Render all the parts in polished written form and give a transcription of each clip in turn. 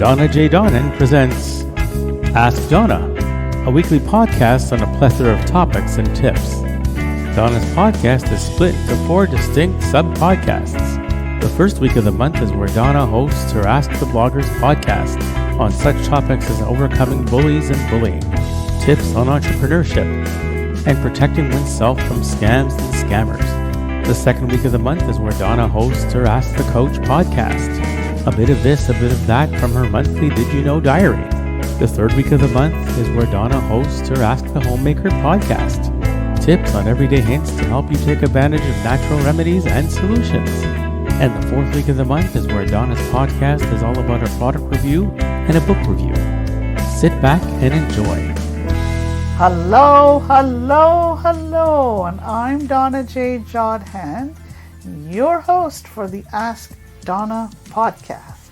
Donna J. Jodhan presents Ask Donna, a weekly podcast on a plethora of topics and tips. Donna's podcast is split into 4 distinct sub-podcasts. The first week of the month is where Donna hosts her Ask the Bloggers podcast on such topics as overcoming bullies and bullying, tips on entrepreneurship, and protecting oneself from scams and scammers. The second week of the month is where Donna hosts her Ask the Coach podcast. A bit of this, a bit of that from her monthly Did You Know diary. The third week of the month is where Donna hosts her Ask the Homemaker podcast. Tips on everyday hints to help you take advantage of natural remedies and solutions. And the fourth week of the month is where Donna's podcast is all about a product review and a book review. Sit back and enjoy. Hello, and I'm Donna J. Jodhan, your host for the Ask Donna podcast.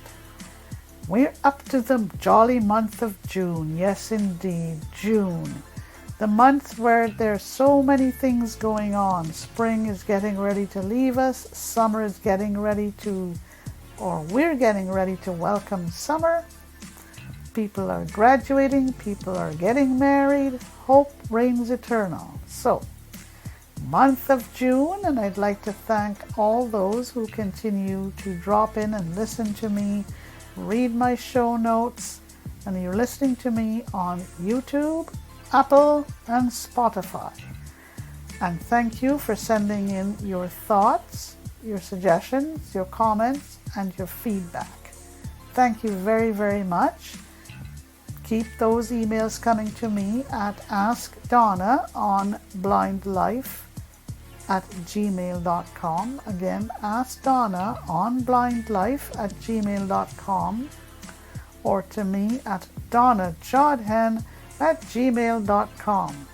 We're up to the jolly month of June. Yes, indeed, June. The month where there's so many things going on. Spring is getting ready to leave us. Summer is getting ready to, or we're getting ready to welcome summer. People are graduating. People are getting married. Hope reigns eternal. So, month of June, and I'd like to thank all those who continue to drop in and listen to me, read my show notes, and you're listening to me on YouTube, Apple, and Spotify. And thank you for sending in your thoughts, your suggestions, your comments, and your feedback. Thank you very, very much. Keep those emails coming to me at askdonna on blindlife at gmail.com. Again, askdonna on blindlife at gmail.com, or to me at donnajodhan at gmail.com.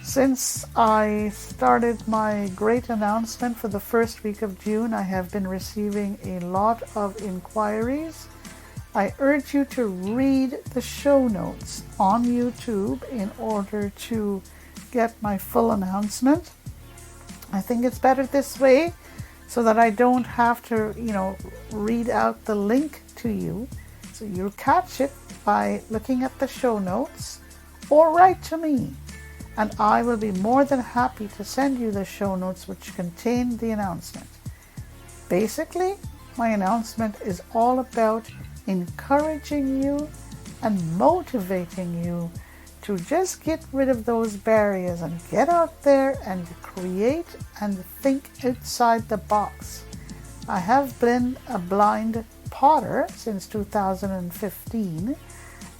Since I started my great announcement for the first week of June, I have been receiving a lot of inquiries. I urge you to read the show notes on YouTube in order to get my full announcement. I think it's better this way so that I don't have to, read out the link to you. So you'll catch it by looking at the show notes or write to me. And I will be more than happy to send you the show notes which contain the announcement. Basically, my announcement is all about encouraging you and motivating you to just get rid of those barriers and get out there and create and think outside the box. I have been a blind potter since 2015,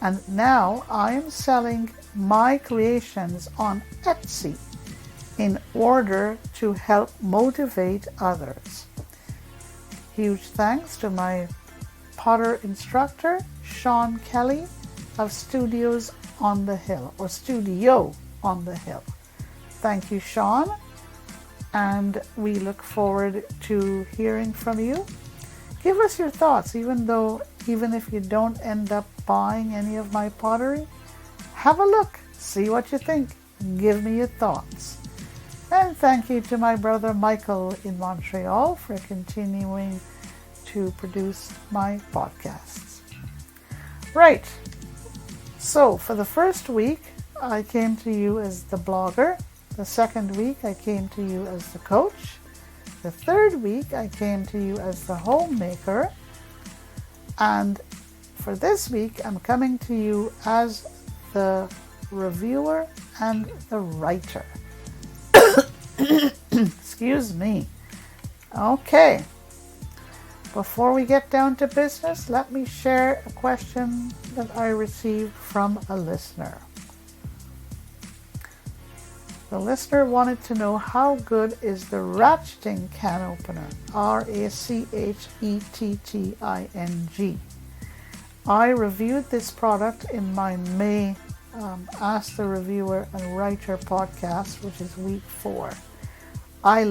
and now I am selling my creations on Etsy in order to help motivate others. Huge thanks to my potter instructor, Sean Kelly of Studios on the Hill, or Studio on the Hill. Thank you, Sean, and we look forward to hearing from you. Give us your thoughts, even if you don't end up buying any of my pottery. Have a look, see what you think, give me your thoughts. And thank you to my brother Michael in Montreal for continuing to produce my podcasts. Right. So for the first week, I came to you as the blogger. The second week, I came to you as the coach. The third week, I came to you as the homemaker. And for this week, I'm coming to you as the reviewer and the writer. Excuse me. Okay. Before we get down to business, let me share a question that I received from a listener. The listener wanted to know how good is the ratcheting can opener, RACHETTING. I reviewed this product in my May Ask the Reviewer and Writer podcast, which is week 4. I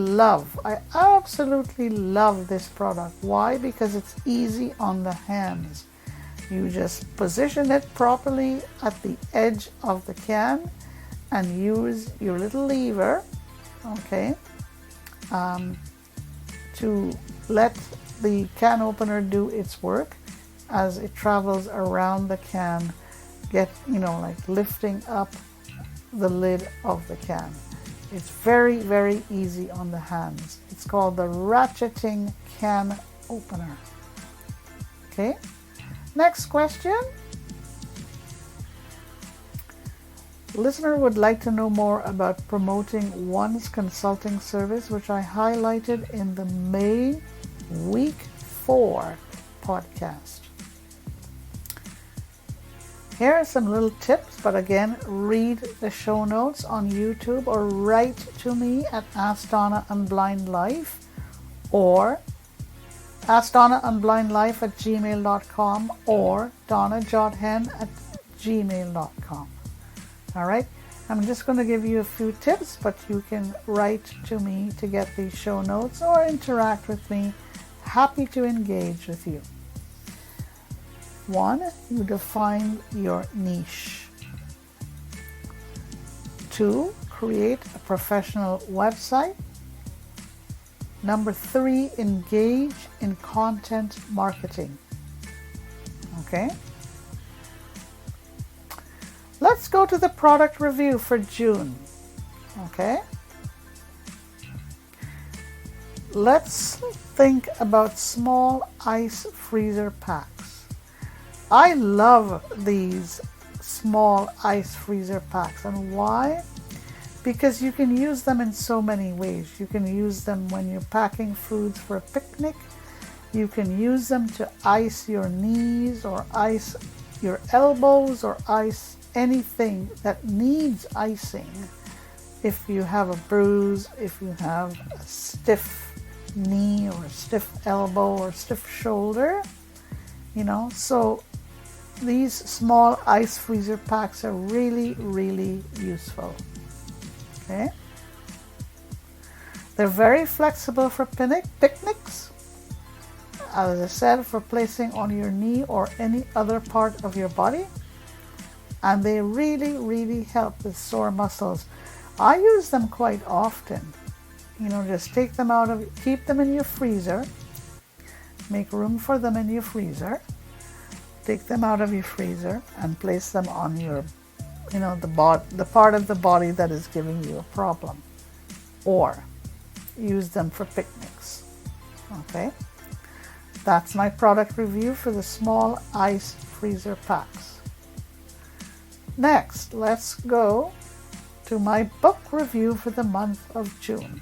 absolutely love this product. Why? Because it's easy on the hands. You just position it properly at the edge of the can and use your little lever, to let the can opener do its work. as it travels around the can, like lifting up the lid of the can. It's very, very easy on the hands. It's called the ratcheting can opener. Okay, next question. Listener would like to know more about promoting one's consulting service, which I highlighted in the May week 4 podcast. Here are some little tips, but again, read the show notes on YouTube or write to me at Ask Donna on Blind Life or AskDonnaOnBlindLife@gmail.com or DonnaJodhan@gmail.com. All right, I'm just going to give you a few tips, but you can write to me to get these show notes or interact with me. Happy to engage with you. 1, you define your niche. 2, create a professional website. Number 3, engage in content marketing. Okay? Let's go to the product review for June. Okay? Let's think about small ice freezer packs. I love these small ice freezer packs. And why? Because you can use them in so many ways. You can use them when you're packing foods for a picnic. You can use them to ice your knees or ice your elbows or ice anything that needs icing. If you have a bruise, if you have a stiff knee or a stiff elbow or stiff shoulder, so these small ice freezer packs are really, really useful. Okay? They're very flexible for picnics. As I said, for placing on your knee or any other part of your body. And they really, really help with sore muscles. I use them quite often. Just keep them in your freezer. Make room for them in your freezer. Take them out of your freezer and place them on your, the part of the body that is giving you a problem. Or use them for picnics. Okay? That's my product review for the small ice freezer packs. Next, let's go to my book review for the month of June.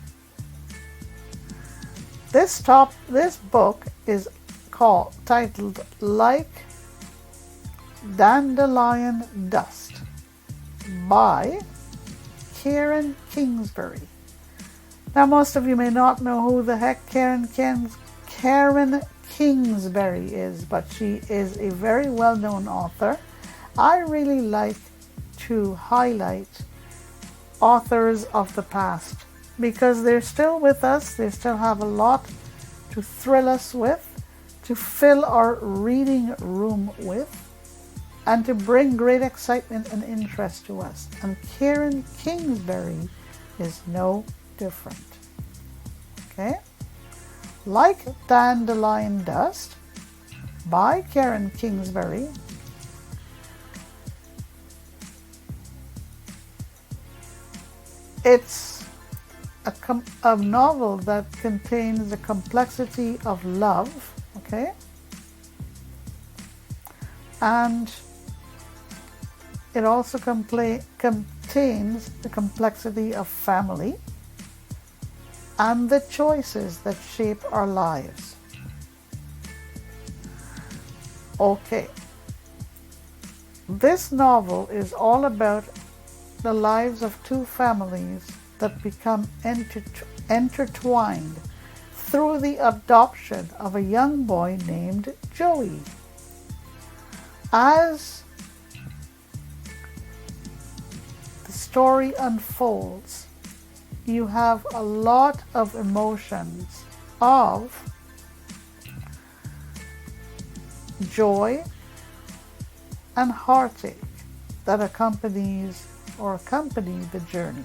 This book is titled Like Dandelion Dust by Karen Kingsbury. Now, most of you may not know who the heck Karen Kingsbury is, but she is a very well-known author. I really like to highlight authors of the past because they're still with us. They still have a lot to thrill us with, to fill our reading room with, and to bring great excitement and interest to us. And Karen Kingsbury is no different. Okay? Like Dandelion Dust by Karen Kingsbury. It's a novel that contains the complexity of love, okay? And it also contains the complexity of family and the choices that shape our lives. Okay. This novel is all about the lives of two families that become intertwined through the adoption of a young boy named Joey. As the story unfolds, you have a lot of emotions of joy and heartache that accompany the journey.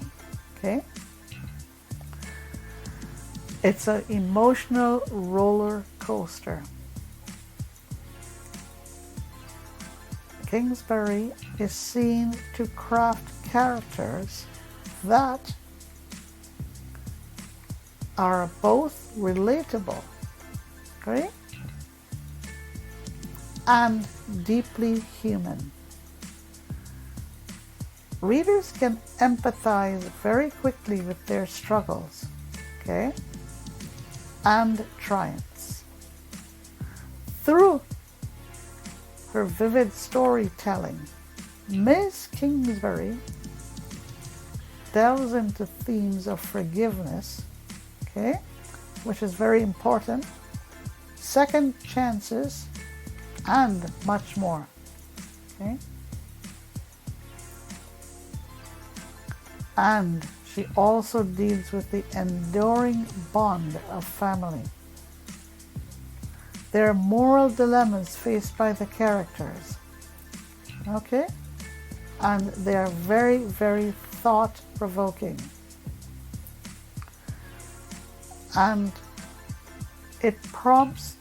Okay? It's an emotional roller coaster. Kingsbury is seen to craft characters that are both relatable, okay, and deeply human. Readers can empathize very quickly with their struggles, okay, and triumphs. Through her vivid storytelling, Ms. Kingsbury delves into themes of forgiveness, okay, which is very important, second chances, and much more, okay. And she also deals with the enduring bond of family. There are moral dilemmas faced by the characters, okay, and they are very, very thought-provoking. And it prompts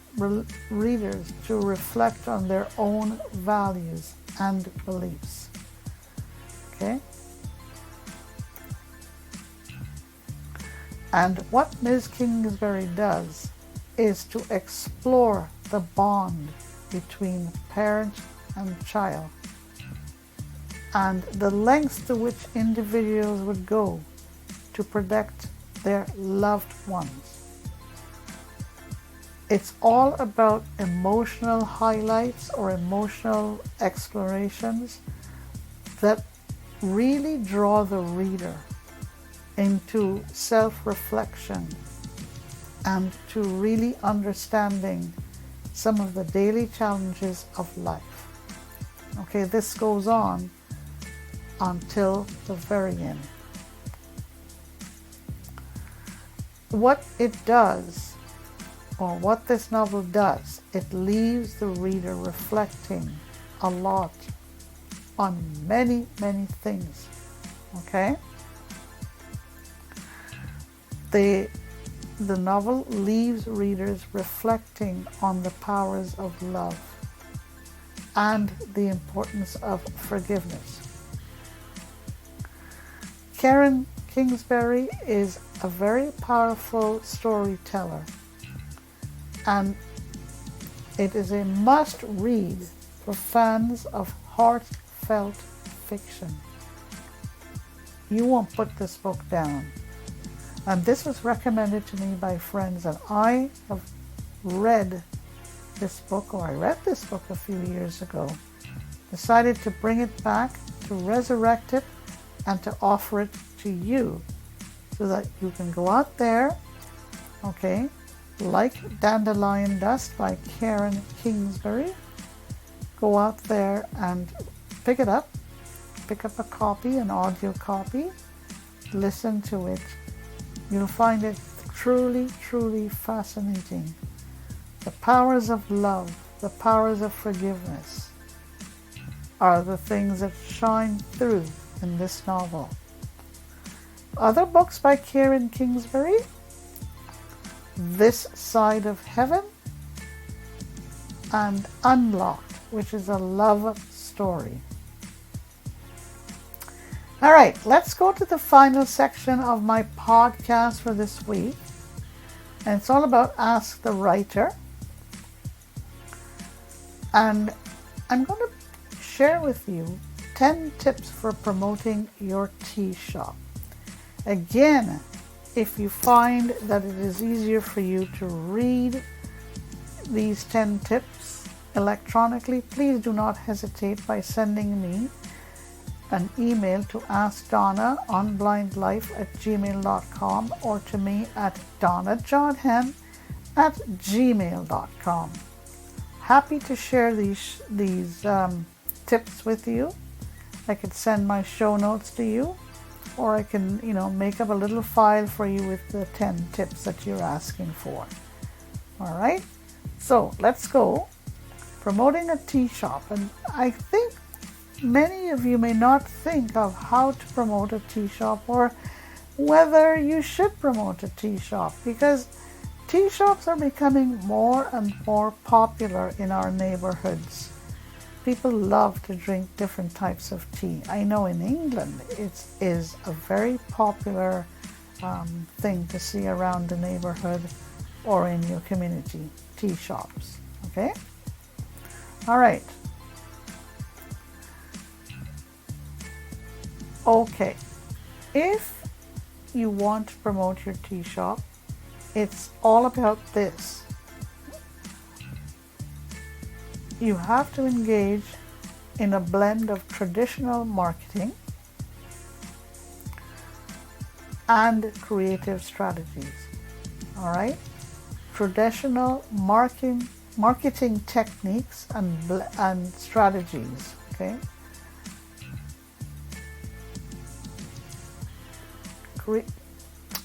readers to reflect on their own values and beliefs, okay. And what Ms. Kingsbury does is to explore the bond between parent and child and the lengths to which individuals would go to protect their loved ones. It's all about emotional highlights or emotional explorations that really draw the reader into self-reflection and to really understanding some of the daily challenges of life. Okay, this goes on until the very end. What it does, or what this novel does, it leaves the reader reflecting a lot on many, many things. Okay? The novel leaves readers reflecting on the powers of love and the importance of forgiveness. Karen Kingsbury is a very powerful storyteller, and it is a must-read for fans of heartfelt fiction. You won't put this book down. And this was recommended to me by friends, and I have read this book, or I read this book a few years ago, decided to bring it back, to resurrect it, and to offer it to you so that you can go out there, okay, like Dandelion Dust by Karen Kingsbury, go out there and pick it up, pick up a copy, an audio copy, listen to it. You'll find it truly, truly fascinating. The powers of love, the powers of forgiveness are the things that shine through in this novel. Other books by Karen Kingsbury: This Side of Heaven and Unlocked, which is a love story. All right, let's go to the final section of my podcast for this week. And it's all about Ask the Writer. And I'm going to share with you 10 tips for promoting your tea shop. Again, if you find that it is easier for you to read these 10 tips electronically, please do not hesitate by sending me an email to askdonnaonblindlife@gmail.com or to me at donnajodhan@gmail.com. Happy to share these tips with you. I could send my show notes to you, or I can, make up a little file for you with the 10 tips that you're asking for. All right, so let's go. Promoting a tea shop, and I think many of you may not think of how to promote a tea shop or whether you should promote a tea shop, because tea shops are becoming more and more popular in our neighborhoods. People love to drink different types of tea. I know in England it is a very popular thing to see around the neighborhood or in your community, tea shops. Okay? All right. Okay. If you want to promote your tea shop, it's all about this. You have to engage in a blend of traditional marketing and creative strategies. All right? Traditional marketing techniques and strategies. Okay?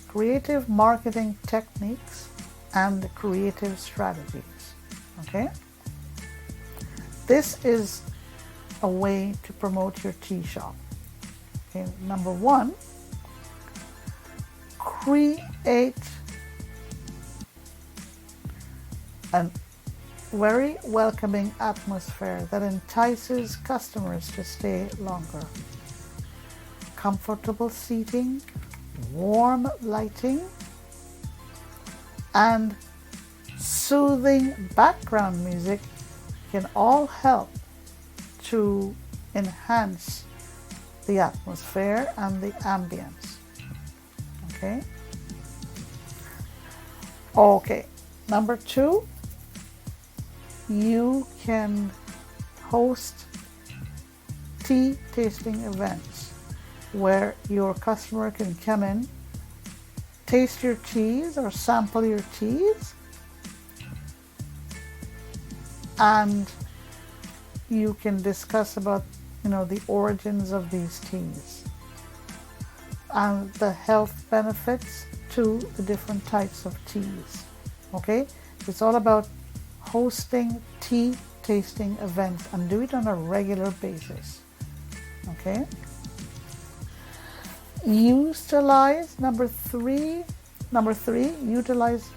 Creative marketing techniques and creative strategies. Okay? This is a way to promote your tea shop. Okay, number one, create a very welcoming atmosphere that entices customers to stay longer. Comfortable seating, warm lighting, and soothing background music can all help to enhance the atmosphere and the ambience. Okay. Number two, you can host tea tasting events where your customer can come in, taste your teas or sample your teas, and you can discuss about the origins of these teas and the health benefits to the different types of teas. Okay, it's all about hosting tea tasting events and do it on a regular basis. Okay, utilize number three, utilize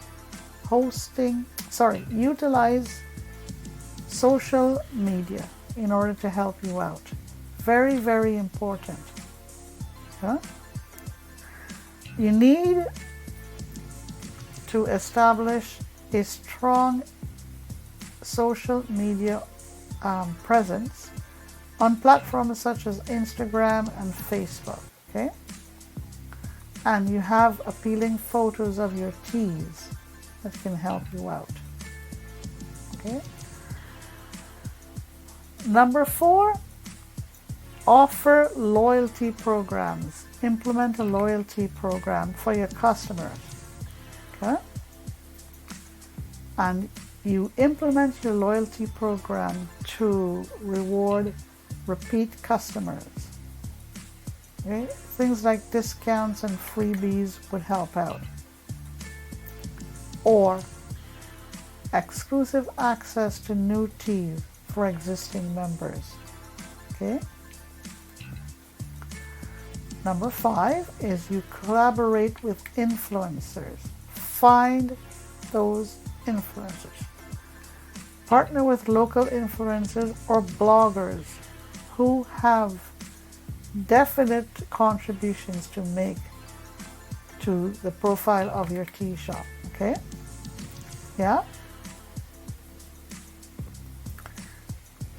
social media in order to help you out. Very, very important. You need to establish a strong social media presence on platforms such as Instagram and Facebook. Okay? And you have appealing photos of your teas that can help you out. Okay? Number four, offer loyalty programs. Implement a loyalty program for your customers. Okay? And you implement your loyalty program to reward repeat customers. Okay? Things like discounts and freebies would help out. Or exclusive access to new teas for existing members. Okay? Number five is you collaborate with influencers. Find those influencers. Partner with local influencers or bloggers who have definite contributions to make to the profile of your tea shop. Okay? Yeah?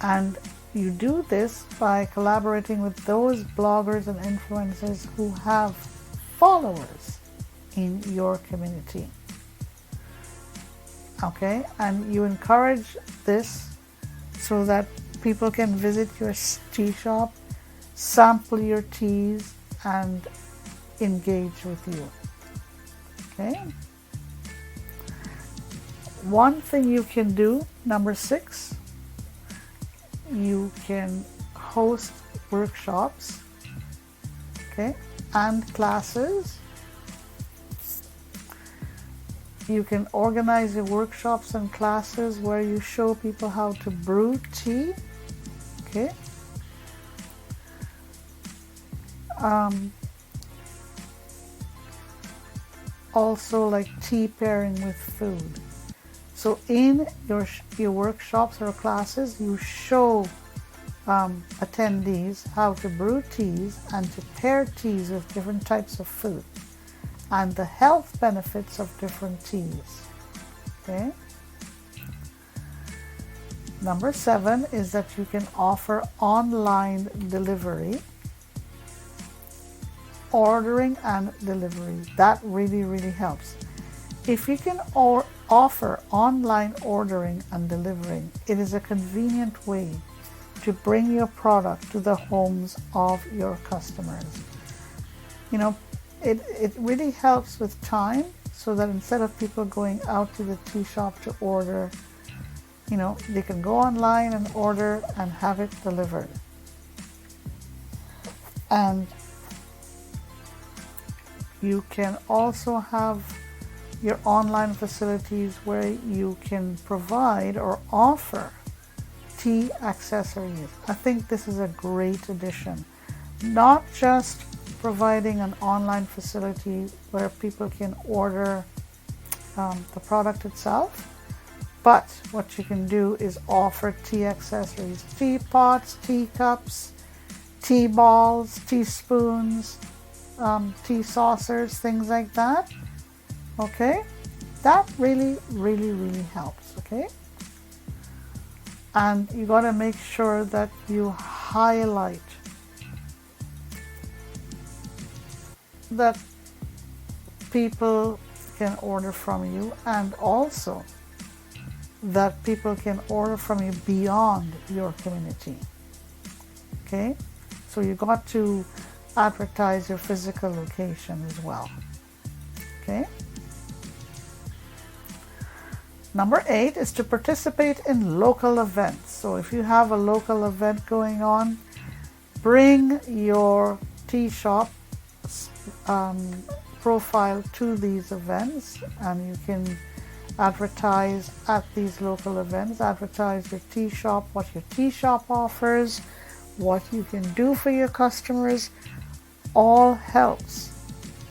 And you do this by collaborating with those bloggers and influencers who have followers in your community. Okay? And you encourage this so that people can visit your tea shop, sample your teas, and engage with you. Okay? One thing you can do, number 6, you can host workshops, okay, and classes. You can organize your workshops and classes where you show people how to brew tea, okay. Also like tea pairing with food. So in your workshops or classes, you show attendees how to brew teas and to pair teas with different types of food and the health benefits of different teas. Okay. Number 7 is that you can offer online delivery, ordering and delivery. That really, really helps. If you can offer online ordering and delivering, it is a convenient way to bring your product to the homes of your customers. You know, it really helps with time, so that instead of people going out to the tea shop to order, you know, they can go online and order and have it delivered. And you can also have your online facilities where you can provide or offer tea accessories. I think this is a great addition. Not just providing an online facility where people can order the product itself, but what you can do is offer tea accessories, teapots, teacups, tea balls, teaspoons, tea saucers, things like that. Okay, that really, really, really helps. Okay, and you got to make sure that you highlight that people can order from you, and also that people can order from you beyond your community. Okay, so you got to advertise your physical location as well. Okay. Number 8 is to participate in local events. So if you have a local event going on, bring your tea shop profile to these events, and you can advertise at these local events, advertise your tea shop, what your tea shop offers, what you can do for your customers. All helps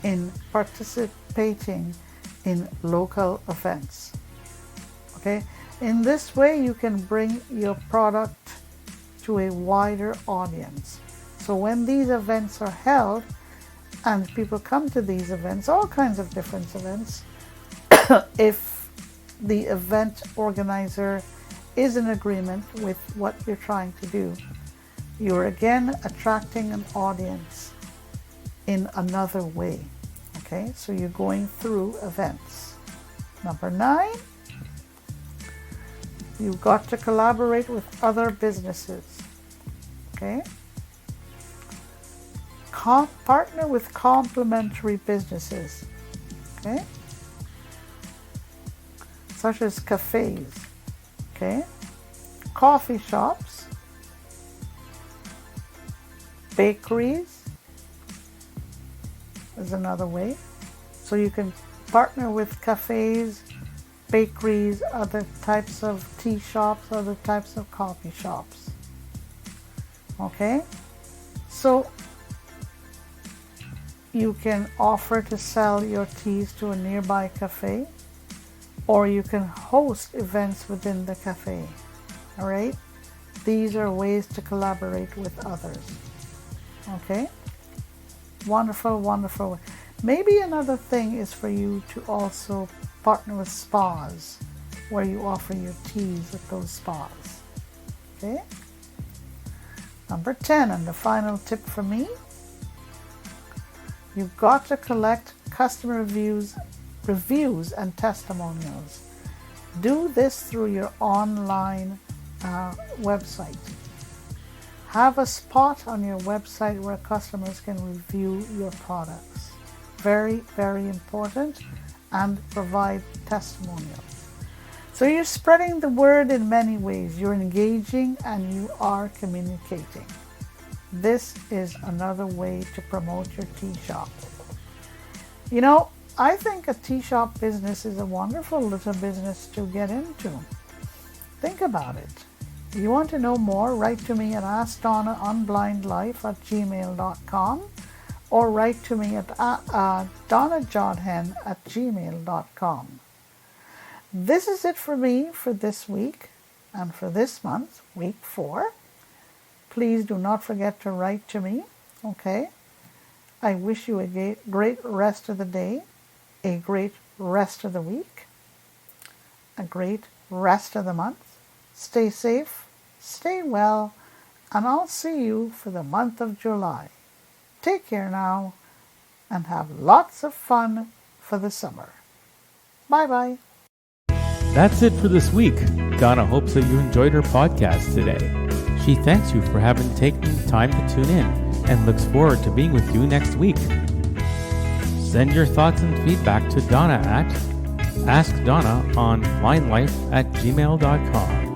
in participating in local events. Okay, in this way you can bring your product to a wider audience. So when these events are held and people come to these events, all kinds of different events, if the event organizer is in agreement with what you're trying to do, you're again attracting an audience in another way. Okay, so you're going through events. Number 9, you've got to collaborate with other businesses. Okay, partner with complementary businesses. Okay, such as cafes. Okay, coffee shops, bakeries is another way. So you can partner with cafes, bakeries, other types of tea shops, other types of coffee shops. Okay, so you can offer to sell your teas to a nearby cafe, or you can host events within the cafe. All right, these are ways to collaborate with others. Okay, wonderful, wonderful. Maybe another thing is for you to also partner with spas, where you offer your teas at those spas. Okay. Number 10, and the final tip for me, you've got to collect customer reviews and testimonials. Do this through your online website. Have a spot on your website where customers can review your products. Very, very important, and provide testimonials. So you're spreading the word in many ways. You're engaging and you are communicating. This is another way to promote your tea shop. You know, I think a tea shop business is a wonderful little business to get into. Think about it. If you want to know more, write to me at askdonnaonblindlife@gmail.com, or write to me at donnajodhan@gmail.com. This is it for me for this week and for this month, week 4. please do not forget to write to me, okay? I wish you a great rest of the day, a great rest of the week, a great rest of the month. Stay safe, stay well, and I'll see you for the month of July. Take care now, and have lots of fun for the summer. Bye-bye. That's it for this week. Donna hopes that you enjoyed her podcast today. She thanks you for having taken time to tune in and looks forward to being with you next week. Send your thoughts and feedback to Donna at AskDonna on linelife@gmail.com.